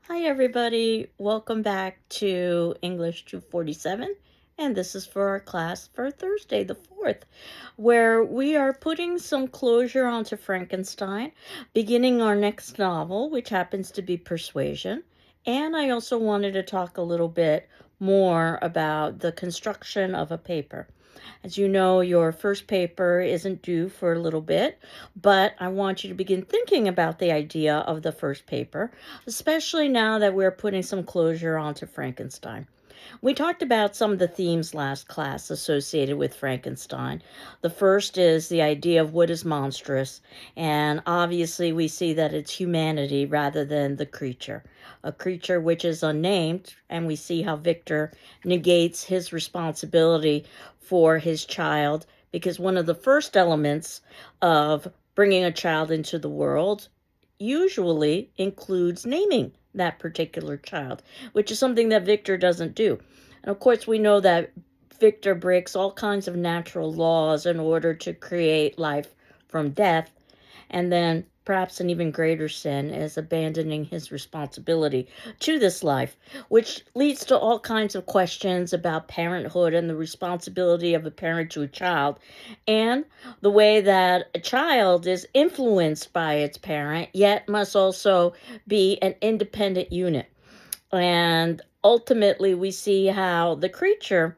Hi, everybody. Welcome back to English 247. And this is for our class for Thursday, the 4th, where we are putting some closure onto Frankenstein, beginning our next novel, which happens to be Persuasion. And I also wanted to talk a little bit more about the construction of a paper. As you know, your first paper isn't due for a little bit, but I want you to begin thinking about the idea of the first paper, especially now that we're putting some closure onto Frankenstein. We talked about some of the themes last class associated with Frankenstein. The first is the idea of what is monstrous, and obviously we see that it's humanity rather than the creature. A creature which is unnamed, and we see how Victor negates his responsibility for his child because one of the first elements of bringing a child into the world usually includes naming that particular child, which is something that Victor doesn't do. And of course, we know that Victor breaks all kinds of natural laws in order to create life from death. And then perhaps an even greater sin is abandoning his responsibility to this life, which leads to all kinds of questions about parenthood and the responsibility of a parent to a child, and the way that a child is influenced by its parent, yet must also be an independent unit. And ultimately, we see how the creature,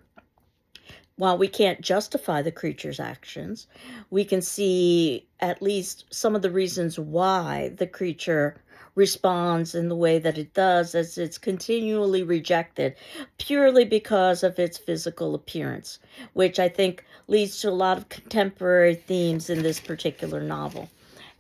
while we can't justify the creature's actions, we can see at least some of the reasons why the creature responds in the way that it does, as it's continually rejected purely because of its physical appearance, which I think leads to a lot of contemporary themes in this particular novel.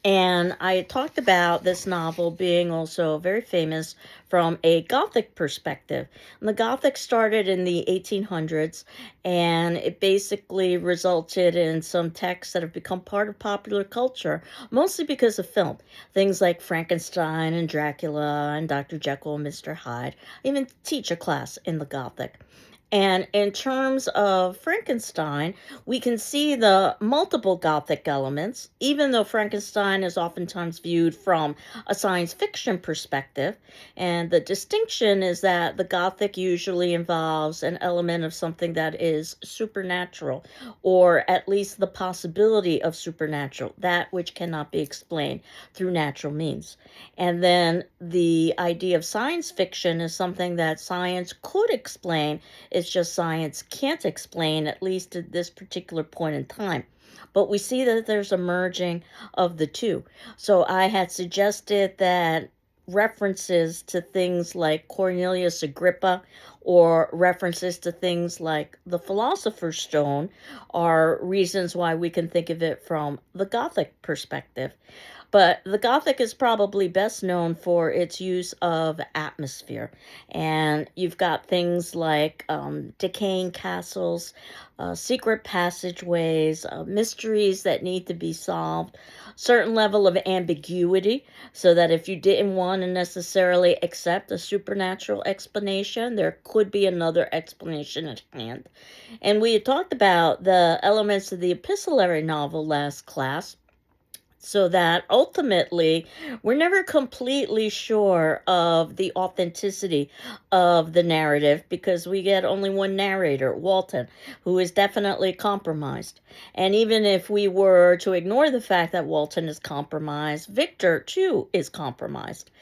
And I talked about this novel being also very famous from a Gothic perspective. And the Gothic started in the 1800s, and it basically resulted in some texts that have become part of popular culture, mostly because of film. Things like Frankenstein and Dracula and Dr. Jekyll and Mr. Hyde. I even teach a class in the Gothic. And in terms of Frankenstein, we can see the multiple Gothic elements, even though Frankenstein is oftentimes viewed from a science fiction perspective. And the distinction is that the Gothic usually involves an element of something that is supernatural, or at least the possibility of supernatural, that which cannot be explained through natural means. And then the idea of science fiction is something that science could explain, it's just science can't explain, at least at this particular point in time. But we see that there's a merging of the two. So I had suggested that references to things like Cornelius Agrippa or references to things like the Philosopher's Stone are reasons why we can think of it from the Gothic perspective. But the Gothic is probably best known for its use of atmosphere. And you've got things like decaying castles, secret passageways, mysteries that need to be solved, certain level of ambiguity, so that if you didn't want to necessarily accept a supernatural explanation, there could be another explanation at hand. And we had talked about the elements of the epistolary novel last class, so that ultimately we're never completely sure of the authenticity of the narrative because we get only one narrator, Walton, who is definitely compromised. And even if we were to ignore the fact that Walton is compromised, Victor too is compromised.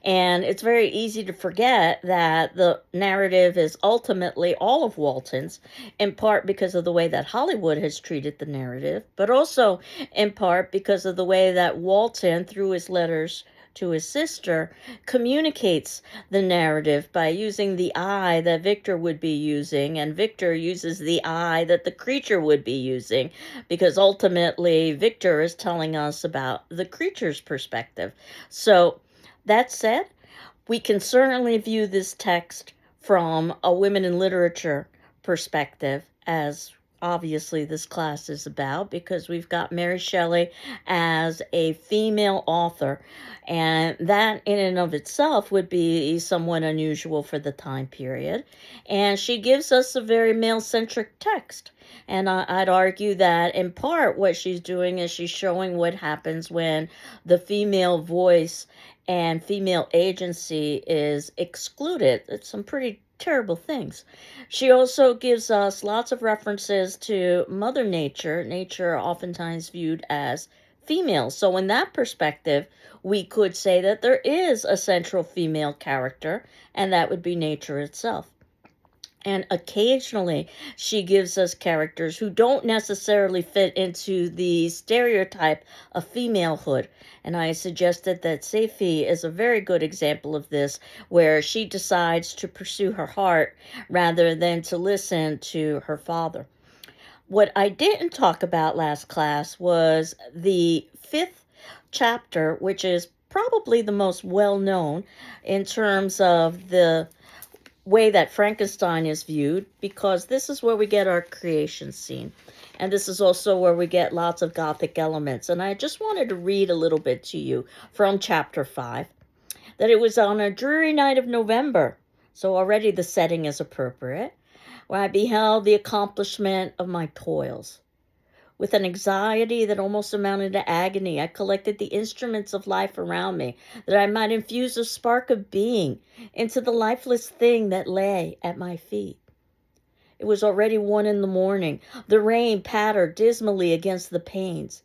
And it's very easy to forget that the narrative is ultimately all of Walton's, in part because of the way that Hollywood has treated the narrative, but also in part because of the way that Walton, through his letters to his sister, communicates the narrative by using the I that Victor would be using, and Victor uses the I that the creature would be using, because ultimately Victor is telling us about the creature's perspective. So, that said, we can certainly view this text from a women in literature perspective, as obviously this class is about, because we've got Mary Shelley as a female author, and that in and of itself would be somewhat unusual for the time period. And she gives us a very male-centric text. And I'd argue that in part what she's doing is she's showing what happens when the female voice and female agency is excluded. It's some pretty terrible things. She also gives us lots of references to Mother Nature, nature oftentimes viewed as female. So, in that perspective, we could say that there is a central female character, and that would be nature itself. And occasionally, she gives us characters who don't necessarily fit into the stereotype of femalehood. And I suggested that Seifi is a very good example of this, where she decides to pursue her heart rather than to listen to her father. What I didn't talk about last class was the fifth chapter, which is probably the most well known in terms of the way that Frankenstein is viewed, because this is where we get our creation scene. And this is also where we get lots of Gothic elements. And I just wanted to read a little bit to you from chapter 5, that it was on a dreary night of November, so already the setting is appropriate, where I beheld the accomplishment of my toils. With an anxiety that almost amounted to agony, I collected the instruments of life around me, that I might infuse a spark of being into the lifeless thing that lay at my feet. It was already 1 in the morning. The rain pattered dismally against the panes,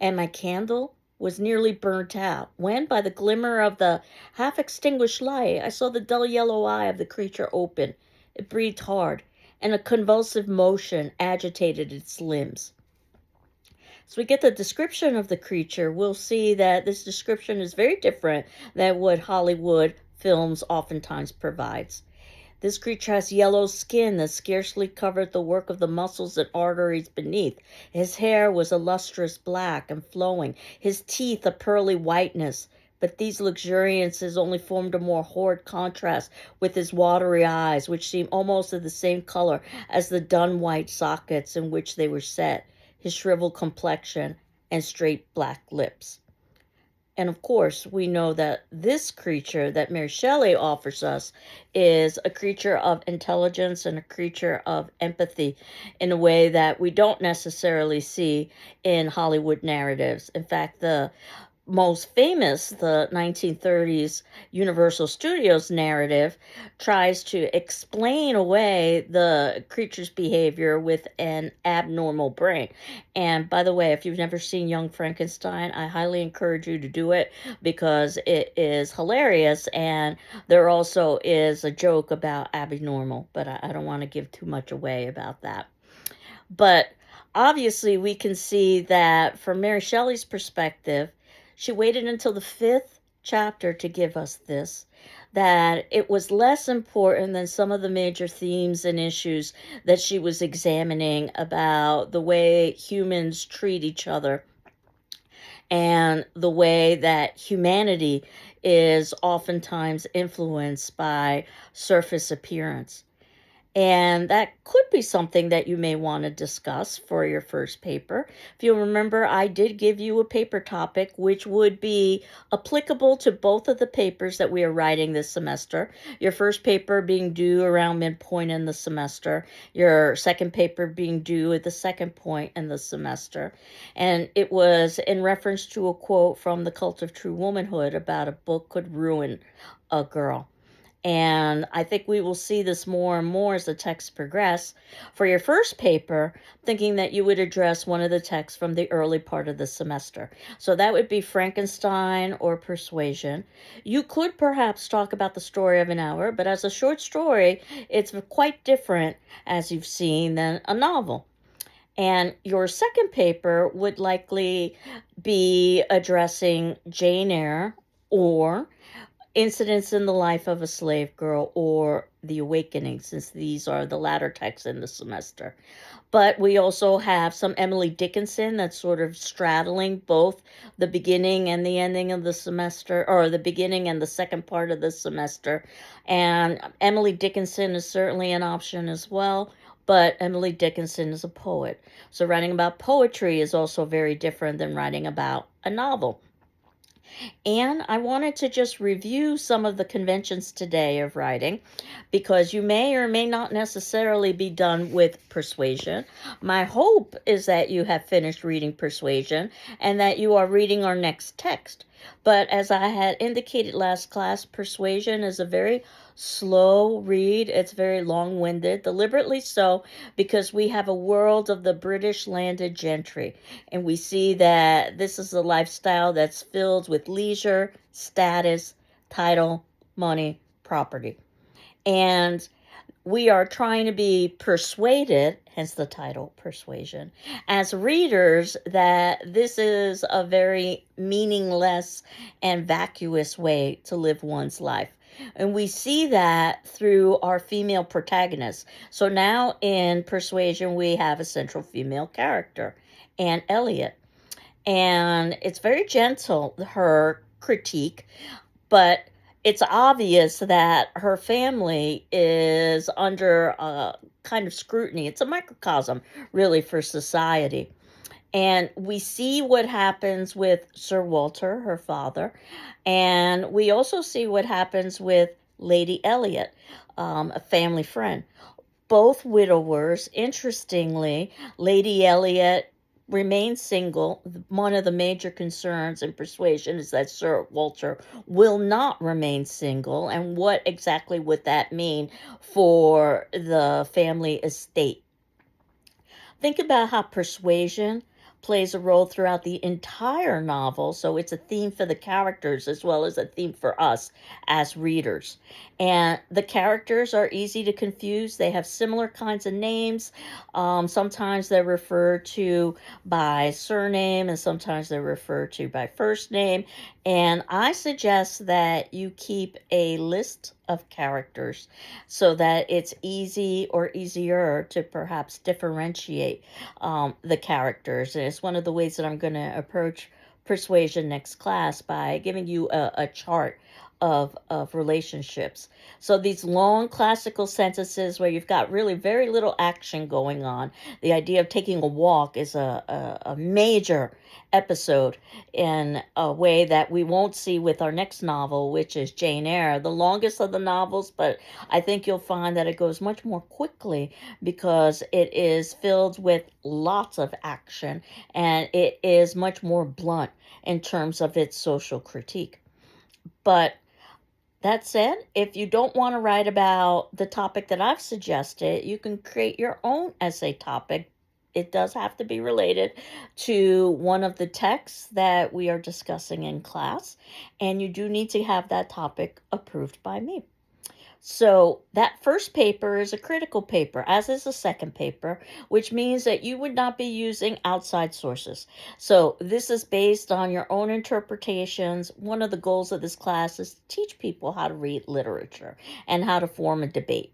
and my candle was nearly burnt out, when, by the glimmer of the half-extinguished light, I saw the dull yellow eye of the creature open. It breathed hard, and a convulsive motion agitated its limbs. So we get the description of the creature. We'll see that this description is very different than what Hollywood films oftentimes provides. This creature has yellow skin that scarcely covered the work of the muscles and arteries beneath. His hair was a lustrous black and flowing, his teeth a pearly whiteness. But these luxuriances only formed a more horrid contrast with his watery eyes, which seemed almost of the same color as the dun-white sockets in which they were set, his shriveled complexion, and straight black lips. And of course, we know that this creature that Mary Shelley offers us is a creature of intelligence and a creature of empathy in a way that we don't necessarily see in Hollywood narratives. In fact, the most famous, the 1930s Universal Studios narrative, tries to explain away the creature's behavior with an abnormal brain. And by the way, if you've never seen Young Frankenstein, I highly encourage you to do it, because it is hilarious, and there also is a joke about abnormal, but I don't want to give too much away about that. But obviously, we can see that from Mary Shelley's perspective, she waited until the 5th chapter to give us this, that it was less important than some of the major themes and issues that she was examining about the way humans treat each other and the way that humanity is oftentimes influenced by surface appearance. And that could be something that you may want to discuss for your first paper. If you remember, I did give you a paper topic which would be applicable to both of the papers that we are writing this semester. Your first paper being due around midpoint in the semester, your second paper being due at the second point in the semester. And it was in reference to a quote from The Cult of True Womanhood about a book could ruin a girl. And I think we will see this more and more as the texts progress. For your first paper, thinking that you would address one of the texts from the early part of the semester. So that would be Frankenstein or Persuasion. You could perhaps talk about The Story of an Hour, but as a short story, it's quite different, as you've seen, than a novel. And your second paper would likely be addressing Jane Eyre or Incidents in the Life of a Slave Girl or The Awakening, since these are the latter texts in the semester. But we also have some Emily Dickinson that's sort of straddling both the beginning and the ending of the semester, or the beginning and the second part of the semester. And Emily Dickinson is certainly an option as well, but Emily Dickinson is a poet. So writing about poetry is also very different than writing about a novel. And I wanted to just review some of the conventions today of writing, because you may or may not necessarily be done with Persuasion. My hope is that you have finished reading Persuasion and that you are reading our next text. But as I had indicated last class, Persuasion is a very slow read. It's very long-winded, deliberately so, because we have a world of the British landed gentry. And we see that this is a lifestyle that's filled with leisure, status, title, money, property. And we are trying to be persuaded, hence the title, Persuasion, as readers that this is a very meaningless and vacuous way to live one's life. And we see that through our female protagonists. So now in Persuasion, we have a central female character, Anne Elliot. And it's very gentle, her critique, but it's obvious that her family is under a kind of scrutiny. It's a microcosm, really, for society. And we see what happens with Sir Walter, her father, and we also see what happens with Lady Elliot, a family friend. Both widowers. Interestingly, Lady Elliot remains single. One of the major concerns in Persuasion is that Sir Walter will not remain single. And what exactly would that mean for the family estate? Think about how Persuasion plays a role throughout the entire novel, so it's a theme for the characters as well as a theme for us as readers. And the characters are easy to confuse. They have similar kinds of names. Sometimes they're referred to by surname, and sometimes they're referred to by first name. And I suggest that you keep a list of characters so that it's easy or easier to perhaps differentiate the characters. And it's one of the ways that I'm going to approach Persuasion next class by giving you a chart of relationships. So these long classical sentences where you've got really very little action going on. The idea of taking a walk is a major episode in a way that we won't see with our next novel, which is Jane Eyre, the longest of the novels, but I think you'll find that it goes much more quickly because it is filled with lots of action and it is much more blunt in terms of its social critique. But that said, if you don't want to write about the topic that I've suggested, you can create your own essay topic. It does have to be related to one of the texts that we are discussing in class, and you do need to have that topic approved by me. So that first paper is a critical paper, as is the second paper, which means that you would not be using outside sources. So this is based on your own interpretations. One of the goals of this class is to teach people how to read literature and how to form a debate.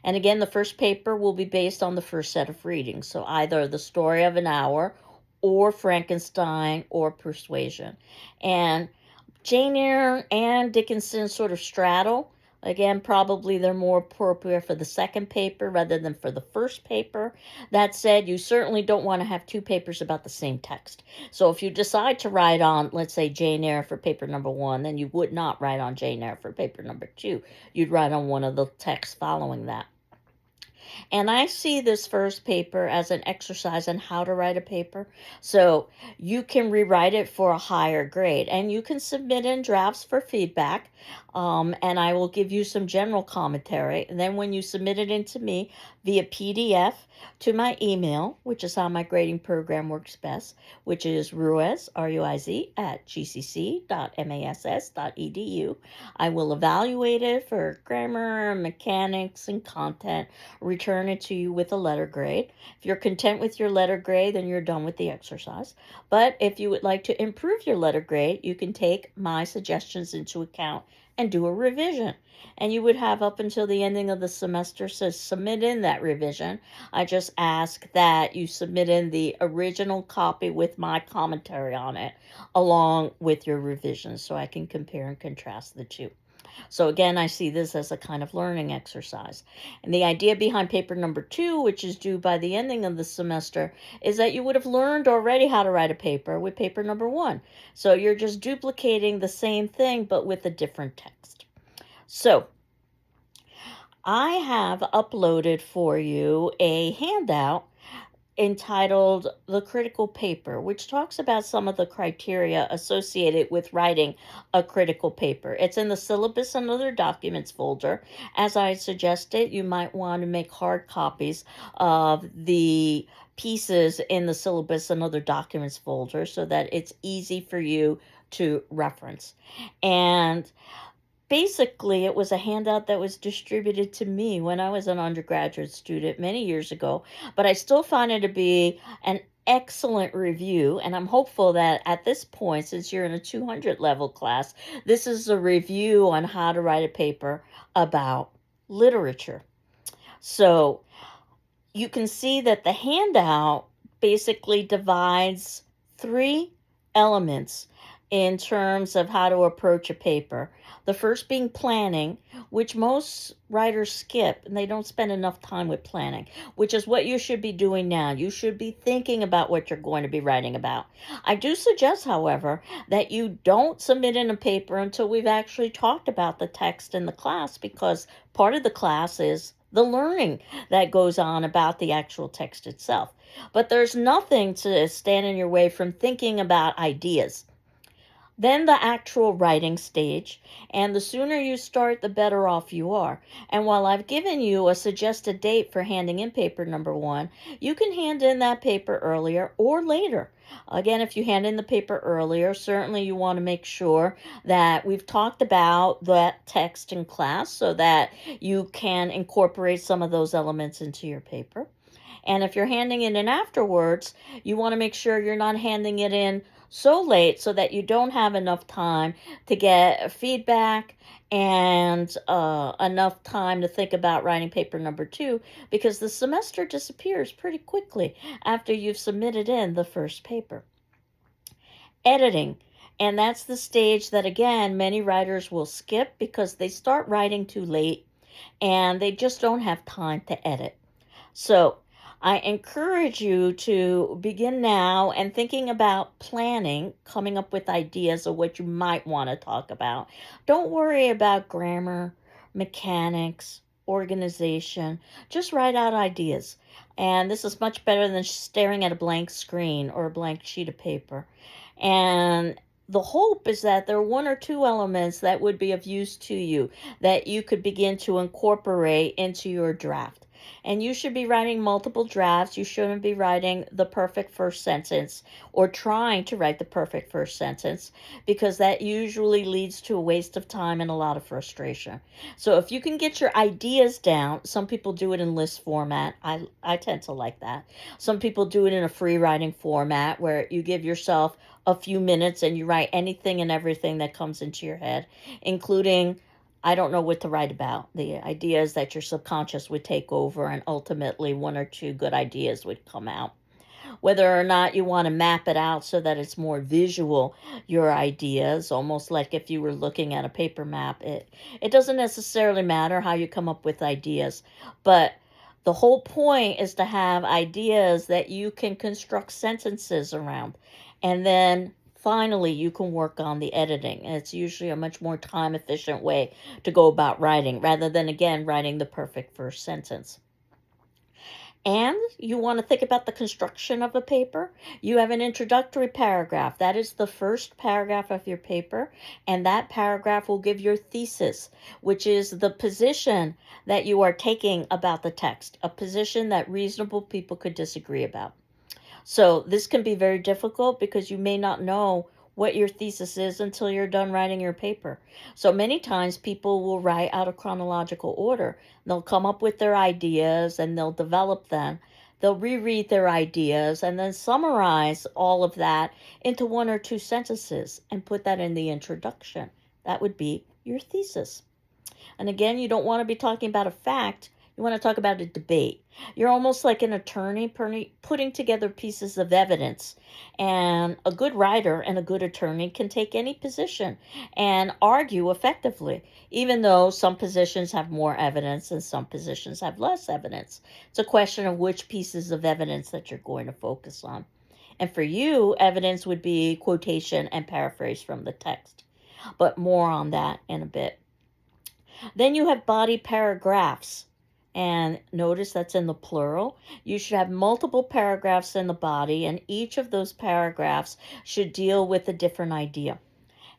And again, the first paper will be based on the first set of readings. So either The Story of an Hour or Frankenstein or Persuasion. And Jane Eyre and Dickinson sort of straddle. Again, probably they're more appropriate for the second paper rather than for the first paper. That said, you certainly don't want to have two papers about the same text. So if you decide to write on, let's say, Jane Eyre for paper number 1, then you would not write on Jane Eyre for paper number 2. You'd write on one of the texts following that. And I see this first paper as an exercise on how to write a paper. So you can rewrite it for a higher grade and you can submit in drafts for feedback. And I will give you some general commentary. And then when you submit it into me via PDF to my email, which is how my grading program works best, which is Ruiz, R-U-I-Z, at gcc.mass.edu. I will evaluate it for grammar, mechanics, and content, return it to you with a letter grade. If you're content with your letter grade, then you're done with the exercise. But if you would like to improve your letter grade, you can take my suggestions into account and do a revision. And you would have up until the ending of the semester to submit in that revision. I just ask that you submit in the original copy with my commentary on it, along with your revisions, so I can compare and contrast the two. So again, I see this as a kind of learning exercise. And the idea behind paper number 2, which is due by the ending of the semester, is that you would have learned already how to write a paper with paper number 1. So you're just duplicating the same thing, but with a different text. So I have uploaded for you a handout entitled The Critical Paper, which talks about some of the criteria associated with writing a critical paper. It's in the syllabus and other documents folder. As I suggested, you might want to make hard copies of the pieces in the syllabus and other documents folder so that it's easy for you to reference. And basically, it was a handout that was distributed to me when I was an undergraduate student many years ago, but I still find it to be an excellent review. And I'm hopeful that at this point, since you're in a 200 level class, this is a review on how to write a paper about literature. So you can see that the handout basically divides three elements in terms of how to approach a paper. The first being planning, which most writers skip, and they don't spend enough time with planning, which is what you should be doing now. You should be thinking about what you're going to be writing about. I do suggest, however, that you don't submit in a paper until we've actually talked about the text in the class, because part of the class is the learning that goes on about the actual text itself. But there's nothing to stand in your way from thinking about ideas. Then the actual writing stage, and the sooner you start, the better off you are. And while I've given you a suggested date for handing in paper number 1, you can hand in that paper earlier or later. Again, if you hand in the paper earlier, certainly you want to make sure that we've talked about that text in class so that you can incorporate some of those elements into your paper. And if you're handing it in afterwards, you want to make sure you're not handing it in so late so that you don't have enough time to get feedback and enough time to think about writing paper number 2, because the semester disappears pretty quickly after you've submitted in the first paper. Editing. And that's the stage that, again, many writers will skip because they start writing too late and they just don't have time to edit. So I encourage you to begin now and thinking about planning, coming up with ideas of what you might want to talk about. Don't worry about grammar, mechanics, organization. Just write out ideas. And this is much better than staring at a blank screen or a blank sheet of paper. And the hope is that there are one or two elements that would be of use to you that you could begin to incorporate into your draft. And you should be writing multiple drafts. You shouldn't be writing the perfect first sentence or trying to write the perfect first sentence, because that usually leads to a waste of time and a lot of frustration. So if you can get your ideas down, some people do it in list format. I tend to like that. Some people do it in a free writing format where you give yourself a few minutes and you write anything and everything that comes into your head, including I don't know what to write about. The idea is that your subconscious would take over and ultimately one or two good ideas would come out. Whether or not you want to map it out so that it's more visual, your ideas, almost like if you were looking at a paper map, it doesn't necessarily matter how you come up with ideas. But the whole point is to have ideas that you can construct sentences around. And then finally, you can work on the editing. And it's usually a much more time efficient way to go about writing rather than, again, writing the perfect first sentence. And you want to think about the construction of a paper. You have an introductory paragraph. That is the first paragraph of your paper. And that paragraph will give your thesis, which is the position that you are taking about the text, a position that reasonable people could disagree about. So this can be very difficult because you may not know what your thesis is until you're done writing your paper. So many times people will write out of chronological order. They'll come up with their ideas and they'll develop them. They'll reread their ideas and then summarize all of that into one or two sentences and put that in the introduction. That would be your thesis. And again, you don't want to be talking about a fact. You want to talk about a debate. You're almost like an attorney putting together pieces of evidence. And a good writer and a good attorney can take any position and argue effectively, even though some positions have more evidence and some positions have less evidence. It's a question of which pieces of evidence that you're going to focus on. And for you, evidence would be quotation and paraphrase from the text. But more on that in a bit. Then you have body paragraphs. And notice that's in the plural. You should have multiple paragraphs in the body, and each of those paragraphs should deal with a different idea.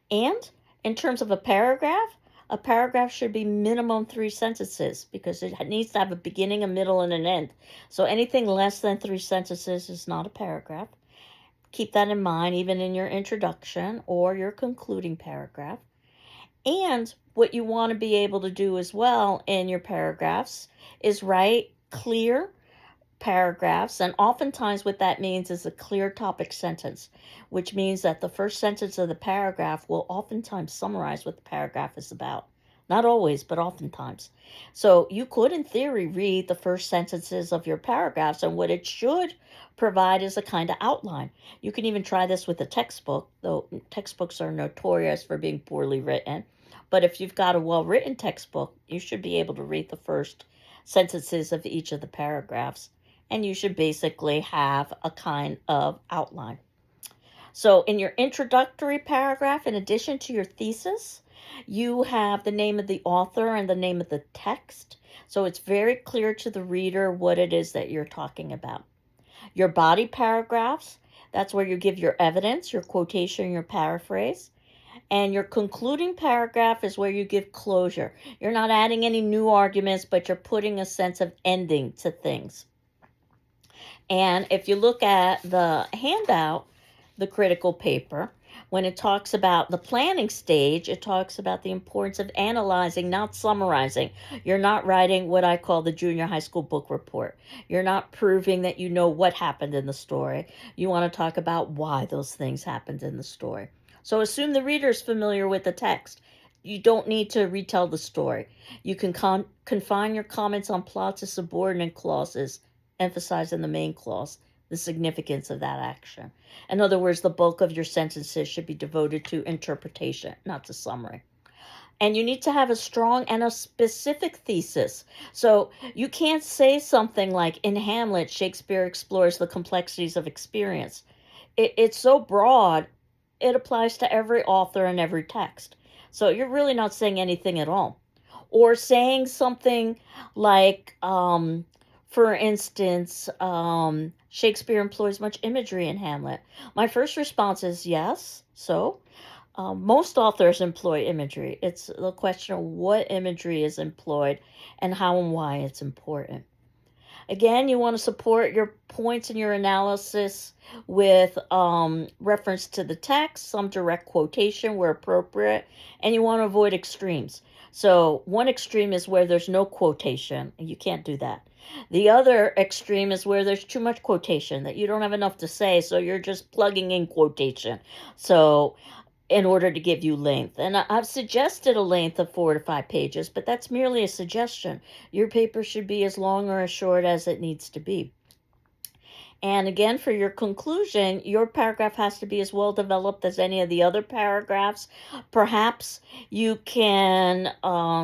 And in terms of a paragraph should be minimum 3 sentences because it needs to have a beginning, a middle, and an end. So anything less than 3 sentences is not a paragraph. Keep that in mind even in your introduction or your concluding paragraph. And what you want to be able to do as well in your paragraphs is write clear paragraphs. And oftentimes, what that means is a clear topic sentence, which means that the first sentence of the paragraph will oftentimes summarize what the paragraph is about. Not always, but oftentimes. So you could, in theory, read the first sentences of your paragraphs, and what it should provide is a kind of outline. You can even try this with a textbook, though textbooks are notorious for being poorly written. But if you've got a well-written textbook, you should be able to read the first sentences of each of the paragraphs, and you should basically have a kind of outline. So in your introductory paragraph, in addition to your thesis, you have the name of the author and the name of the text. So it's very clear to the reader what it is that you're talking about. Your body paragraphs, that's where you give your evidence, your quotation, your paraphrase. And your concluding paragraph is where you give closure. You're not adding any new arguments, but you're putting a sense of ending to things. And if you look at the handout, the critical paper, when it talks about the planning stage, it talks about the importance of analyzing, not summarizing. You're not writing what I call the junior high school book report. You're not proving that you know what happened in the story. You want to talk about why those things happened in the story. So assume the reader is familiar with the text. You don't need to retell the story. You can confine your comments on plot to subordinate clauses, emphasizing the main clause, the significance of that action. In other words, the bulk of your sentences should be devoted to interpretation, not to summary. And you need to have a strong and a specific thesis. So you can't say something like, in Hamlet, Shakespeare explores the complexities of experience. It's so broad, it applies to every author and every text. So you're really not saying anything at all. Or saying something like, for instance, Shakespeare employs much imagery in Hamlet. My first response is yes. So most authors employ imagery. It's the question of what imagery is employed and how and why it's important. Again, you want to support your points and your analysis with reference to the text, some direct quotation where appropriate, and you want to avoid extremes. So one extreme is where there's no quotation, and you can't do that. The other extreme is where there's too much quotation, that you don't have enough to say, so you're just plugging in quotation. So in order to give you length. And I've suggested a length of 4 to 5 pages, but that's merely a suggestion. Your paper should be as long or as short as it needs to be. And again, for your conclusion, your paragraph has to be as well developed as any of the other paragraphs. Perhaps you can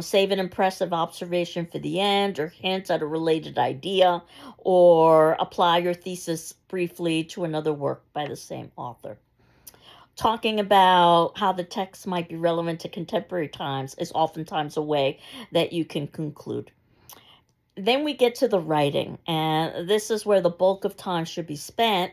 save an impressive observation for the end, or hint at a related idea, or apply your thesis briefly to another work by the same author. Talking about how the text might be relevant to contemporary times is oftentimes a way that you can conclude. Then we get to the writing, and this is where the bulk of time should be spent.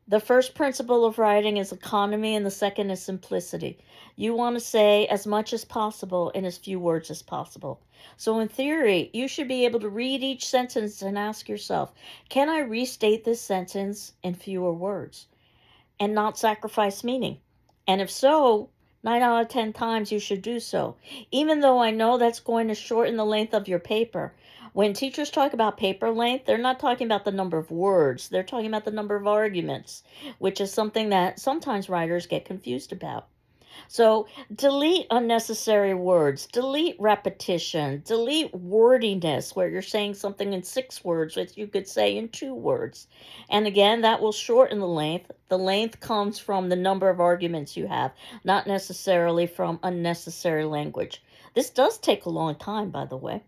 The first principle of writing is economy, and the second is simplicity. You want to say as much as possible in as few words as possible. So in theory, you should be able to read each sentence and ask yourself, can I restate this sentence in fewer words and not sacrifice meaning? And if so, 9 out of 10 times you should do so. Even though I know that's going to shorten the length of your paper. When teachers talk about paper length, they're not talking about the number of words. They're talking about the number of arguments, which is something that sometimes writers get confused about. So delete unnecessary words, delete repetition, delete wordiness where you're saying something in 6 words which you could say in 2 words. And again, that will shorten the length. The length comes from the number of arguments you have, not necessarily from unnecessary language. This does take a long time, by the way.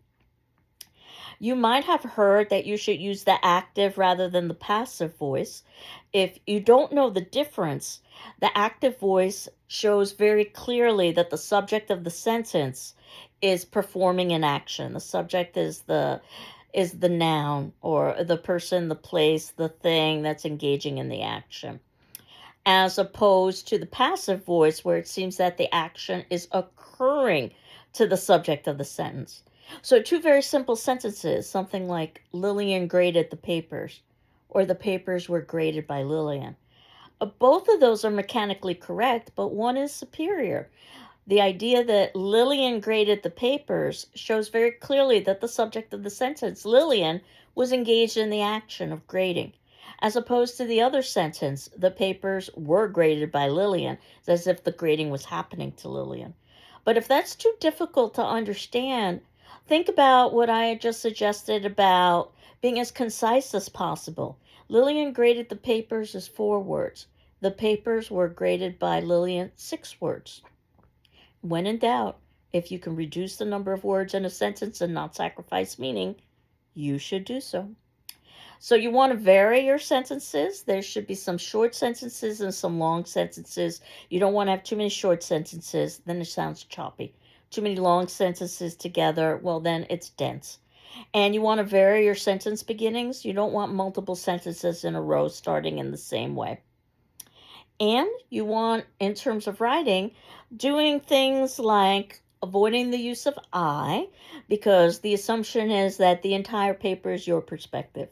You might have heard that you should use the active rather than the passive voice. If you don't know the difference, the active voice shows very clearly that the subject of the sentence is performing an action. The subject is the is the noun or the person, the place, the thing that's engaging in the action, as opposed to the passive voice where it seems that the action is occurring to the subject of the sentence. So, two very simple sentences, something like Lillian graded the papers, or the papers were graded by Lillian. Both of those are mechanically correct, but one is superior. The idea that Lillian graded the papers shows very clearly that the subject of the sentence, Lillian, was engaged in the action of grading, as opposed to the other sentence, the papers were graded by Lillian, as if the grading was happening to Lillian. But if that's too difficult to understand, think about what I had just suggested about being as concise as possible. Lillian graded the papers as 4 words. The papers were graded by Lillian 6 words. When in doubt, if you can reduce the number of words in a sentence and not sacrifice meaning, you should do so. So you want to vary your sentences. There should be some short sentences and some long sentences. You don't want to have too many short sentences, then it sounds choppy. Too many long sentences together, well, then it's dense. And you want to vary your sentence beginnings. You don't want multiple sentences in a row starting in the same way. And you want, in terms of writing, doing things like avoiding the use of I, because the assumption is that the entire paper is your perspective.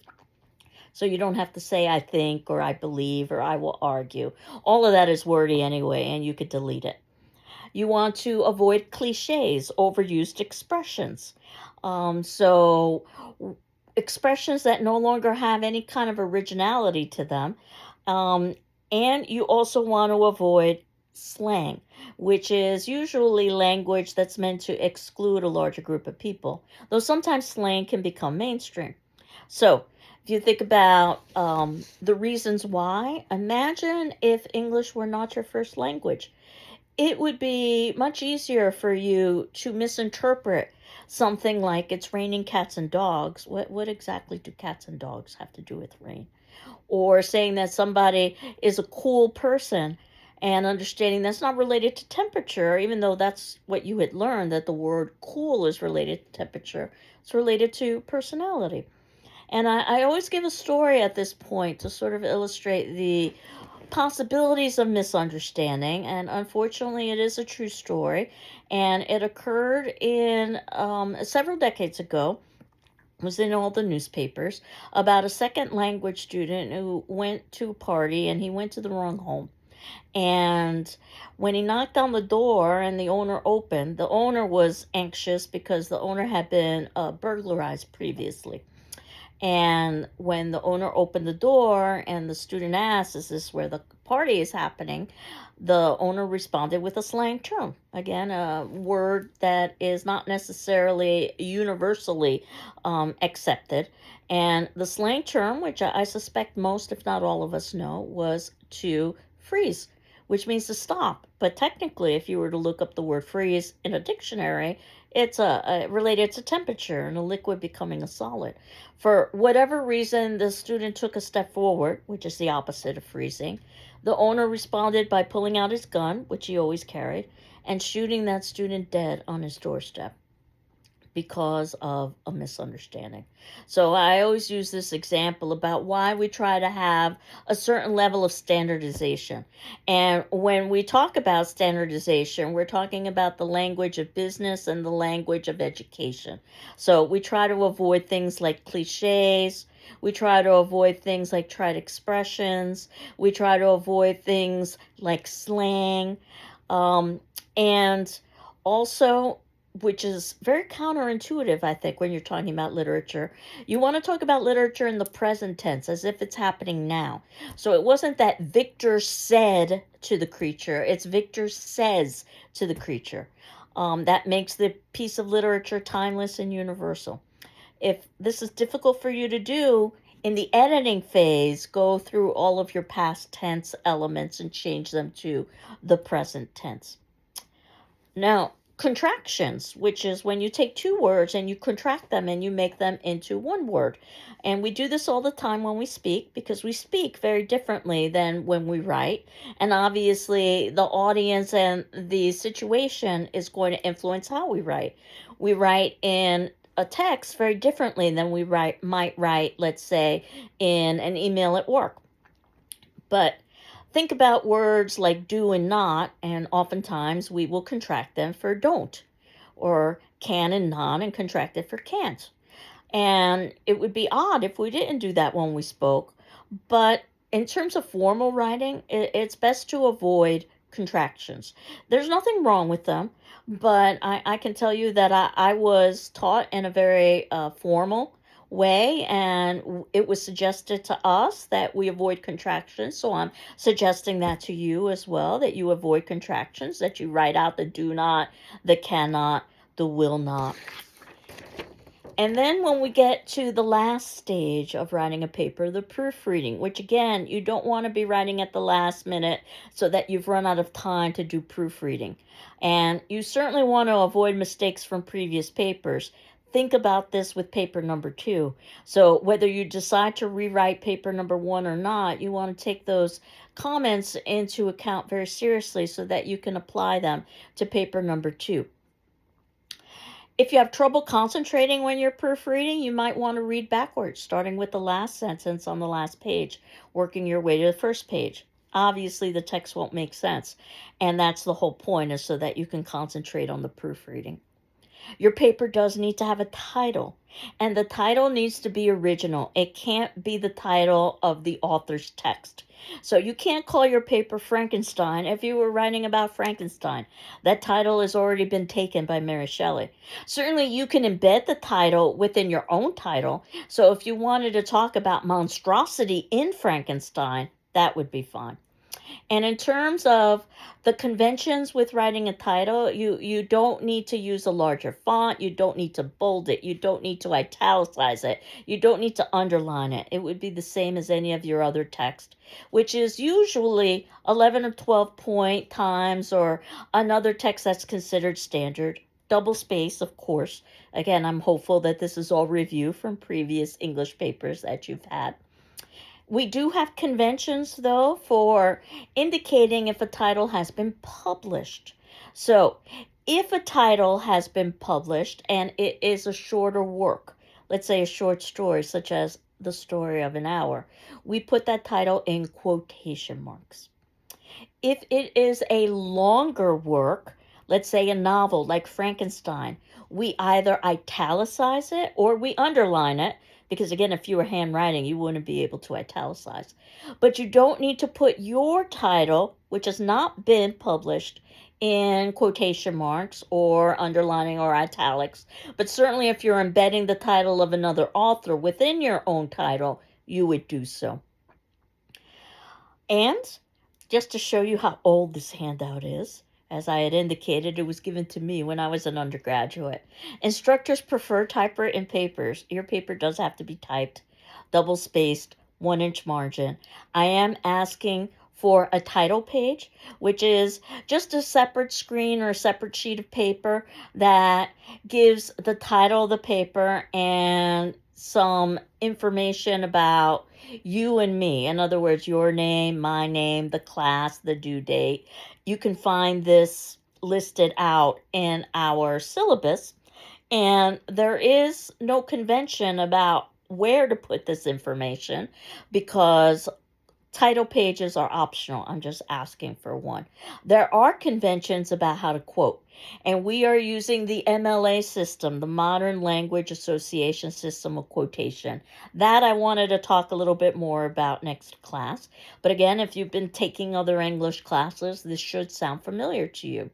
So you don't have to say I think or I believe or I will argue. All of that is wordy anyway, and you could delete it. You want to avoid cliches, overused expressions. So expressions that no longer have any kind of originality to them. And you also want to avoid slang, which is usually language that's meant to exclude a larger group of people, though sometimes slang can become mainstream. So, if you think about the reasons why, imagine if English were not your first language. It would be much easier for you to misinterpret something like it's raining cats and dogs. What exactly do cats and dogs have to do with rain? Or saying that somebody is a cool person and understanding that's not related to temperature, even though that's what you had learned, that the word cool is related to temperature. It's related to personality. And I always give a story at this point to sort of illustrate the possibilities of misunderstanding. And unfortunately, it is a true story. And it occurred in several decades ago, was in all the newspapers, about a second language student who went to a party and he went to the wrong home. And when he knocked on the door and the owner opened, the owner was anxious because the owner had been burglarized previously. And when the owner opened the door and the student asked, is this where the party is happening? The owner responded with a slang term. Again, a word that is not necessarily universally accepted. And the slang term, which I suspect most, if not all of us know, was to freeze, which means to stop. But technically, if you were to look up the word freeze in a dictionary, it's related to temperature and a liquid becoming a solid. For whatever reason, the student took a step forward, which is the opposite of freezing. The owner responded by pulling out his gun, which he always carried, and shooting that student dead on his doorstep because of a misunderstanding. So I always use this example about why we try to have a certain level of standardization. And when we talk about standardization, we're talking about the language of business and the language of education. So we try to avoid things like cliches. We try to avoid things like trite expressions. We try to avoid things like slang. And also, which is very counterintuitive, I think, when you're talking about literature. You want to talk about literature in the present tense, as if it's happening now. So it wasn't that Victor said to the creature, it's Victor says to the creature. That makes the piece of literature timeless and universal. If this is difficult for you to do, in the editing phase, go through all of your past tense elements and change them to the present tense. Now, contractions, which is when you take 2 words and you contract them and you make them into 1 word. And we do this all the time when we speak, because we speak very differently than when we write. And obviously, the audience and the situation is going to influence how we write. We write in a text very differently than we might write, let's say, in an email at work. But think about words like do and not, and oftentimes we will contract them for don't, or can and not, and contract it for can't. And it would be odd if we didn't do that when we spoke. But in terms of formal writing, it's best to avoid contractions. There's nothing wrong with them, but I can tell you that I was taught in a very formal way, and it was suggested to us that we avoid contractions. So I'm suggesting that to you as well, that you avoid contractions, that you write out the do not, the cannot, the will not. And then when we get to the last stage of writing a paper, the proofreading, which again, you don't want to be writing at the last minute so that you've run out of time to do proofreading. And you certainly want to avoid mistakes from previous papers. Think about this with paper number 2. So whether you decide to rewrite paper number 1 or not, you want to take those comments into account very seriously so that you can apply them to paper number 2. If you have trouble concentrating when you're proofreading, you might want to read backwards, starting with the last sentence on the last page, working your way to the first page. Obviously, the text won't make sense, and that's the whole point, is so that you can concentrate on the proofreading. Your paper does need to have a title, and the title needs to be original. It can't be the title of the author's text. So you can't call your paper Frankenstein if you were writing about Frankenstein. That title has already been taken by Mary Shelley. Certainly you can embed the title within your own title. So if you wanted to talk about monstrosity in Frankenstein, that would be fine. And in terms of the conventions with writing a title, you don't need to use a larger font. You don't need to bold it. You don't need to italicize it. You don't need to underline it. It would be the same as any of your other text, which is usually 11 or 12 point times, or another text that's considered standard. Double space, of course. Again, I'm hopeful that this is all review from previous English papers that you've had. We do have conventions, though, for indicating if a title has been published. So, if a title has been published and it is a shorter work, let's say a short story such as The Story of an Hour, we put that title in quotation marks. If it is a longer work, let's say a novel like Frankenstein, we either italicize it or we underline it, because again, if you were handwriting, you wouldn't be able to italicize. But you don't need to put your title, which has not been published, in quotation marks or underlining or italics. But certainly if you're embedding the title of another author within your own title, you would do so. And just to show you how old this handout is, as I had indicated, it was given to me when I was an undergraduate. Instructors prefer typewritten papers. Your paper does have to be typed, double-spaced, 1-inch margin. I am asking for a title page, which is just a separate screen or a separate sheet of paper that gives the title of the paper and some information about you and me. In other words, your name, my name, the class, the due date. You can find this listed out in our syllabus, and there is no convention about where to put this information because title pages are optional. I'm just asking for one. There are conventions about how to quote, and we are using the MLA system, the Modern Language Association System of Quotation. That I wanted to talk a little bit more about next class. But again, if you've been taking other English classes, this should sound familiar to you.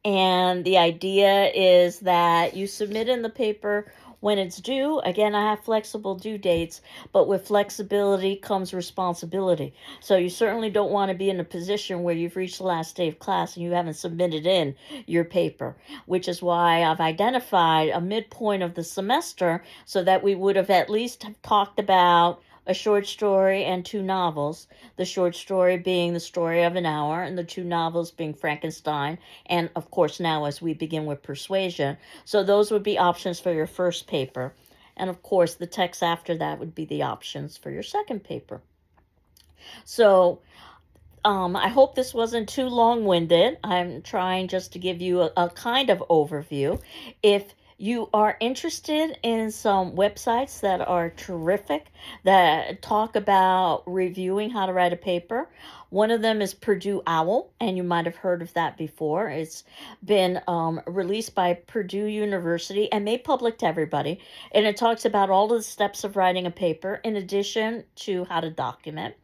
And the idea is that you submit in the paper when it's due. Again, I have flexible due dates, but with flexibility comes responsibility. So you certainly don't want to be in a position where you've reached the last day of class and you haven't submitted in your paper, which is why I've identified a midpoint of the semester so that we would have at least talked about a short story and 2 novels, the short story being The Story of an Hour and the 2 novels being Frankenstein, and of course now as we begin with Persuasion. So those would be options for your first paper, and of course the text after that would be the options for your second paper. So I hope this wasn't too long-winded. I'm trying just to give you a kind of overview. If you are interested in some websites that are terrific that talk about reviewing how to write a paper, one of them is Purdue OWL, and you might have heard of that before. It's been released by Purdue University and made public to everybody. And it talks about all of the steps of writing a paper in addition to how to document.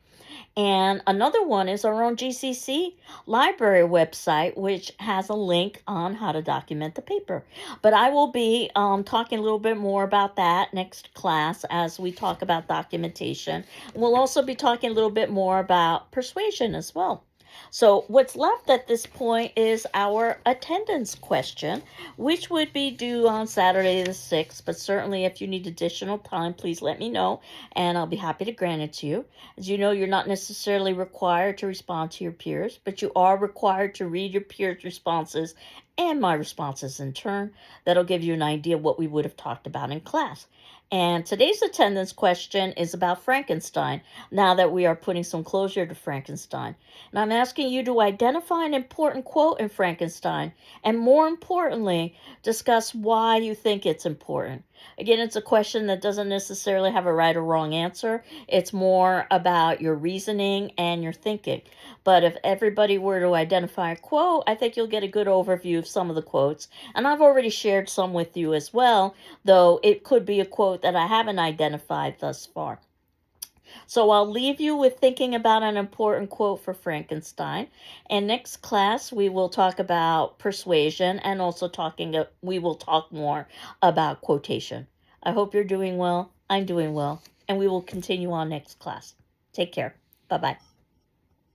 And another one is our own GCC library website, which has a link on how to document the paper. But I will be talking a little bit more about that next class as we talk about documentation. We'll also be talking a little bit more about persuasion as well. So what's left at this point is our attendance question, which would be due on Saturday the 6th. But certainly if you need additional time, please let me know, and I'll be happy to grant it to you. As you know, you're not necessarily required to respond to your peers, but you are required to read your peers' responses and my responses in turn. That'll give you an idea of what we would have talked about in class. And today's attendance question is about Frankenstein, now that we are putting some closure to Frankenstein. And I'm asking you to identify an important quote in Frankenstein, and more importantly, discuss why you think it's important. Again, it's a question that doesn't necessarily have a right or wrong answer. It's more about your reasoning and your thinking. But if everybody were to identify a quote, I think you'll get a good overview of some of the quotes. And I've already shared some with you as well, though it could be a quote that I haven't identified thus far. So I'll leave you with thinking about an important quote for Frankenstein. And next class, we will talk about persuasion and also we will talk more about quotation. I hope you're doing well. I'm doing well. And we will continue on next class. Take care. Bye-bye.